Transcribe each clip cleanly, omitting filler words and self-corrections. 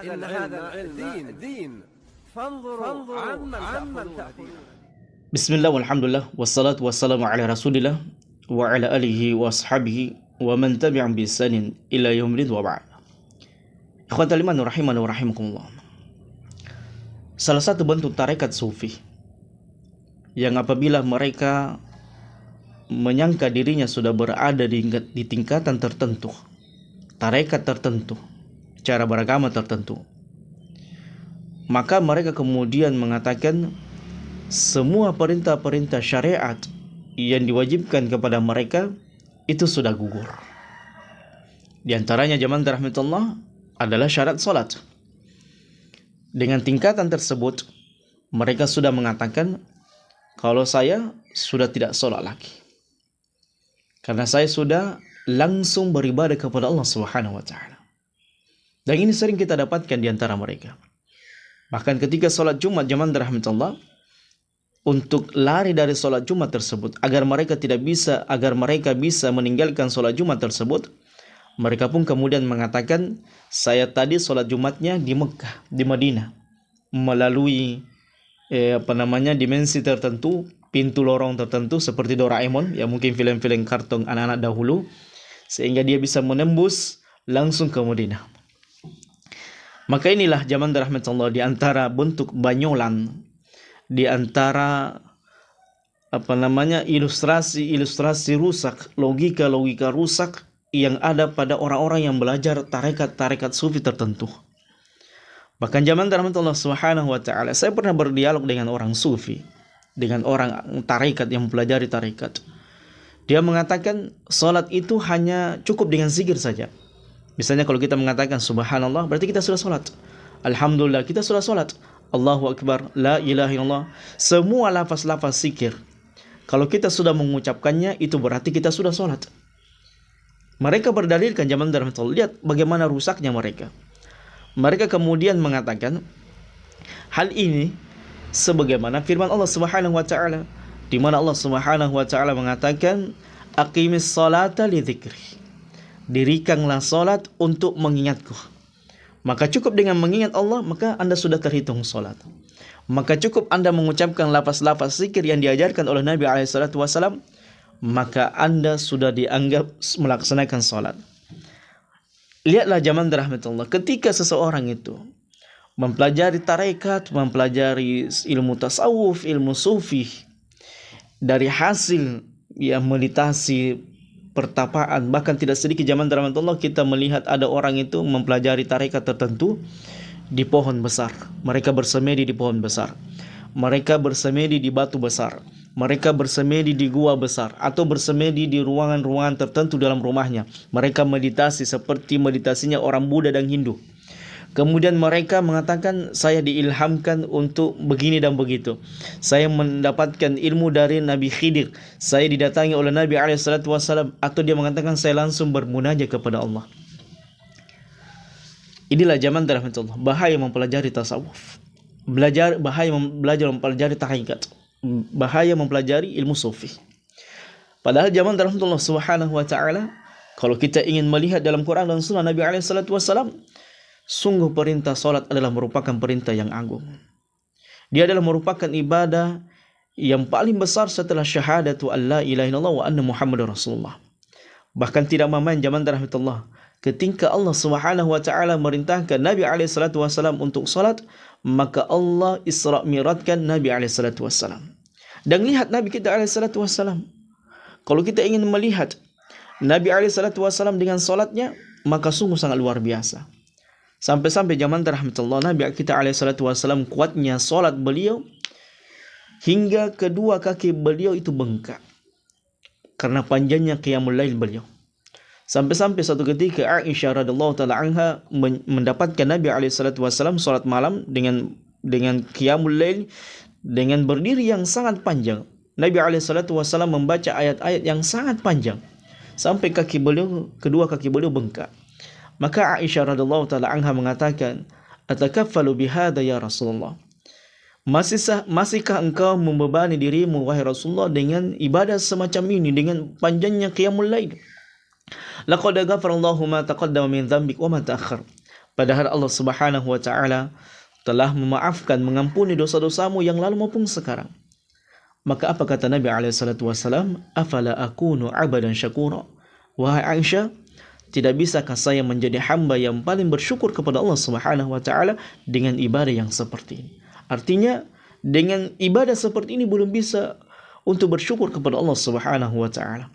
إن هذا العلم دين فانظروا عمن تأخذون. Bismillah walhamdulillah wassalatu wassalamu ala rasulillah wa ala alihi wa ashabihi wa man tabi'an bi ihsanin ila yaumil wa ba'd. Ikhwatal iman rahimani wa rahimakumullah. Salah satu bentuk tarekat sufi yang apabila mereka menyangka dirinya sudah berada di tingkatan tertentu, tarekat tertentu, cara beragama tertentu, maka mereka kemudian mengatakan semua perintah-perintah syariat yang diwajibkan kepada mereka itu sudah gugur. Di antaranya zaman rahmatullah adalah syarat salat. Dengan tingkatan tersebut mereka sudah mengatakan kalau saya sudah tidak salat lagi, karena saya sudah langsung beribadah kepada Allah Subhanahu wa taala. Dan ini sering kita dapatkan di antara mereka. Bahkan ketika salat Jumat zaman rahmatullah, untuk lari dari sholat Jumat tersebut, agar mereka bisa meninggalkan sholat Jumat tersebut, mereka pun kemudian mengatakan, saya tadi sholat Jumatnya di Mekah, di Madinah, melalui dimensi tertentu, pintu lorong tertentu seperti Doraemon, ya mungkin film-film kartun anak-anak dahulu, sehingga dia bisa menembus langsung ke Madinah. Maka inilah zaman rahmatullah, di antara bentuk banyolan, di antara ilustrasi rusak, logika rusak yang ada pada orang-orang yang belajar tarekat sufi tertentu. Bahkan zaman rahmatullah subhanahu wa ta'ala, saya pernah berdialog dengan orang sufi, dengan orang tarekat yang mempelajari tarekat. Dia mengatakan salat itu hanya cukup dengan zikir saja. Misalnya kalau kita mengatakan subhanallah, berarti kita sudah salat. Alhamdulillah, kita sudah salat. Allahu Akbar, la ilaha illallah, semua lafaz-lafaz zikir, kalau kita sudah mengucapkannya, itu berarti kita sudah sholat. Mereka berdalilkan zaman rahmatullah. Lihat bagaimana rusaknya mereka. Mereka kemudian mengatakan hal ini sebagaimana firman Allah Subhanahu wa taala, di mana Allah Subhanahu wa taala mengatakan aqimis salata li dzikri, dirikanlah salat untuk mengingatku. Maka cukup dengan mengingat Allah, maka Anda sudah terhitung salat. Maka cukup Anda mengucapkan lafaz-lafaz zikir yang diajarkan oleh Nabi SAW, maka Anda sudah dianggap melaksanakan salat. Lihatlah zaman rahmatullah, ketika seseorang itu mempelajari tarekat, mempelajari ilmu tasawuf, ilmu sufi, dari hasil meditasi, pertapaan, bahkan tidak sedikit zaman rahmatullah kita melihat ada orang itu mempelajari tarekat tertentu di pohon besar. Mereka bersemedi di pohon besar, mereka bersemedi di batu besar, mereka bersemedi di gua besar, atau bersemedi di ruangan-ruangan tertentu dalam rumahnya. Mereka meditasi seperti meditasinya orang Buddha dan Hindu. Kemudian mereka mengatakan, saya diilhamkan untuk begini dan begitu. Saya mendapatkan ilmu dari Nabi Khidir. Saya didatangi oleh Nabi SAW. Atau dia mengatakan, saya langsung bermunajat kepada Allah. Inilah zaman rahmatullah. Bahaya mempelajari tasawuf. Bahaya belajar mempelajari tarekat. Bahaya mempelajari ilmu sufi. Padahal zaman rahmatullah subhanahu wa ta'ala, kalau kita ingin melihat dalam Quran dan Sunnah Nabi SAW, sungguh perintah salat adalah merupakan perintah yang agung. Dia adalah merupakan ibadah yang paling besar setelah syahadatu an la ilaha illallah wa anna Muhammadar Rasulullah. Bahkan tidak main zaman rahmatullah, ketika Allah Subhanahu wa taala merintahkan Nabi alaihi salatu wasallam untuk salat, maka Allah Isra Mi'rajkan Nabi alaihi salatu wasallam. Dan lihat Nabi kita alaihi salatu wasallam. Kalau kita ingin melihat Nabi alaihi salatu wasallam dengan salatnya, maka sungguh sangat luar biasa. Sampai-sampai zaman rahmatullah, Nabi kita alaihi salatu wasallam kuatnya salat beliau hingga kedua kaki beliau itu bengkak karena panjangnya qiyamul lail beliau. Sampai-sampai satu ketika Aisyah radhiyallahu taala anha mendapatkan Nabi alaihi salatu wasallam salat malam dengan qiyamul lail dengan berdiri yang sangat panjang. Nabi alaihi salatu wasallam membaca ayat-ayat yang sangat panjang sampai kedua kaki beliau bengkak. Maka Aisyah radhiyallahu taala anha mengatakan, "Atakaffalu bihada ya Rasulullah?" Masihkah engkau membebani dirimu wahai Rasulullah dengan ibadah semacam ini, dengan panjangnya qiyamul lail? Laqad ghafarallahu ma taqaddama min dzambik wa ma ta'akhkhar. Padahal Allah Subhanahu wa taala telah memaafkan, mengampuni dosa-dosamu yang lalu maupun sekarang. Maka apa kata Nabi SAW? Afala akunu abadan syakura. Wahai Aisyah, tidak bisakah saya menjadi hamba yang paling bersyukur kepada Allah Subhanahu wa taala dengan ibadah yang seperti ini? Artinya, dengan ibadah seperti ini belum bisa untuk bersyukur kepada Allah Subhanahu wa taala.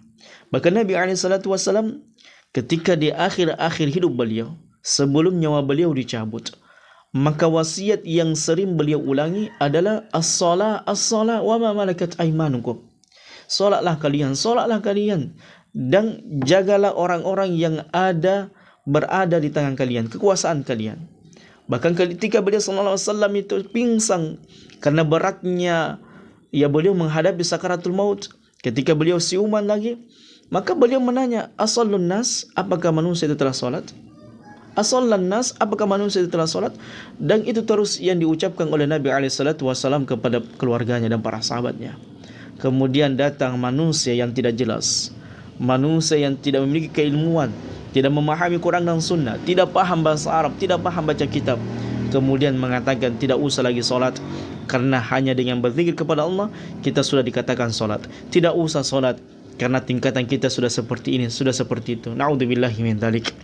Bahkan Nabi SAW ketika di akhir-akhir hidup beliau, sebelum nyawa beliau dicabut, maka wasiat yang sering beliau ulangi adalah as-salah, as-salah wa ma malakat aymanukum. Salatlah kalian, dan jagalah orang-orang yang berada di tangan kalian, kekuasaan kalian. Bahkan ketika beliau sallallahu alaihi wasallam itu pingsan karena beratnya beliau menghadapi sakaratul maut, ketika beliau siuman lagi, maka beliau menanya, asallun nas, apakah manusia itu telah salat? Asallan nas, apakah manusia itu telah salat? Dan itu terus yang diucapkan oleh Nabi SAW kepada keluarganya dan para sahabatnya. Kemudian datang manusia yang tidak jelas, manusia yang tidak memiliki keilmuan, tidak memahami Quran dan Sunnah, tidak paham bahasa Arab, tidak paham baca kitab, kemudian mengatakan tidak usah lagi salat, karena hanya dengan berzikir kepada Allah kita sudah dikatakan salat. Tidak usah salat karena tingkatan kita sudah seperti ini, sudah seperti itu. Na'udzubillahi min dzalik.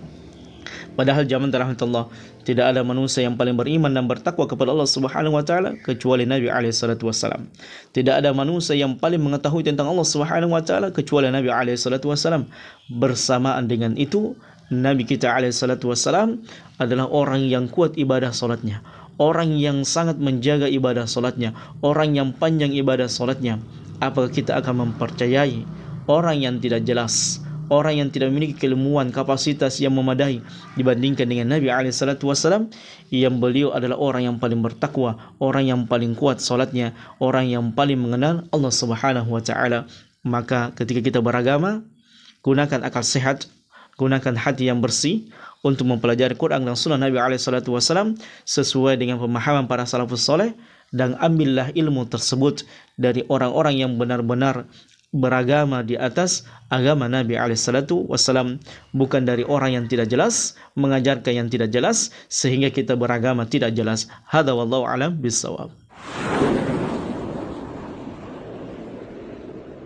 Padahal zaman rahmatullah, tidak ada manusia yang paling beriman dan bertakwa kepada Allah Subhanahu wa taala kecuali Nabi alaihi salatu wasallam. Tidak ada manusia yang paling mengetahui tentang Allah Subhanahu wa taala kecuali Nabi alaihi salatu wasallam. Bersamaan dengan itu, Nabi kita alaihi salatu wasallam adalah orang yang kuat ibadah salatnya, orang yang sangat menjaga ibadah salatnya, orang yang panjang ibadah salatnya. Apakah kita akan mempercayai orang yang tidak jelas, orang yang tidak memiliki keilmuan, kapasitas yang memadai dibandingkan dengan Nabi SAW, yang beliau adalah orang yang paling bertakwa, orang yang paling kuat salatnya, orang yang paling mengenal Allah Subhanahu wa taala. Maka ketika kita beragama, gunakan akal sehat, gunakan hati yang bersih untuk mempelajari Quran dan Sunnah Nabi SAW sesuai dengan pemahaman para salafus saleh, dan ambillah ilmu tersebut dari orang-orang yang benar-benar beragama di atas agama Nabi SAW, bukan dari orang yang tidak jelas, mengajarkan yang tidak jelas sehingga kita beragama tidak jelas. Hadza wallahu alam bissawab.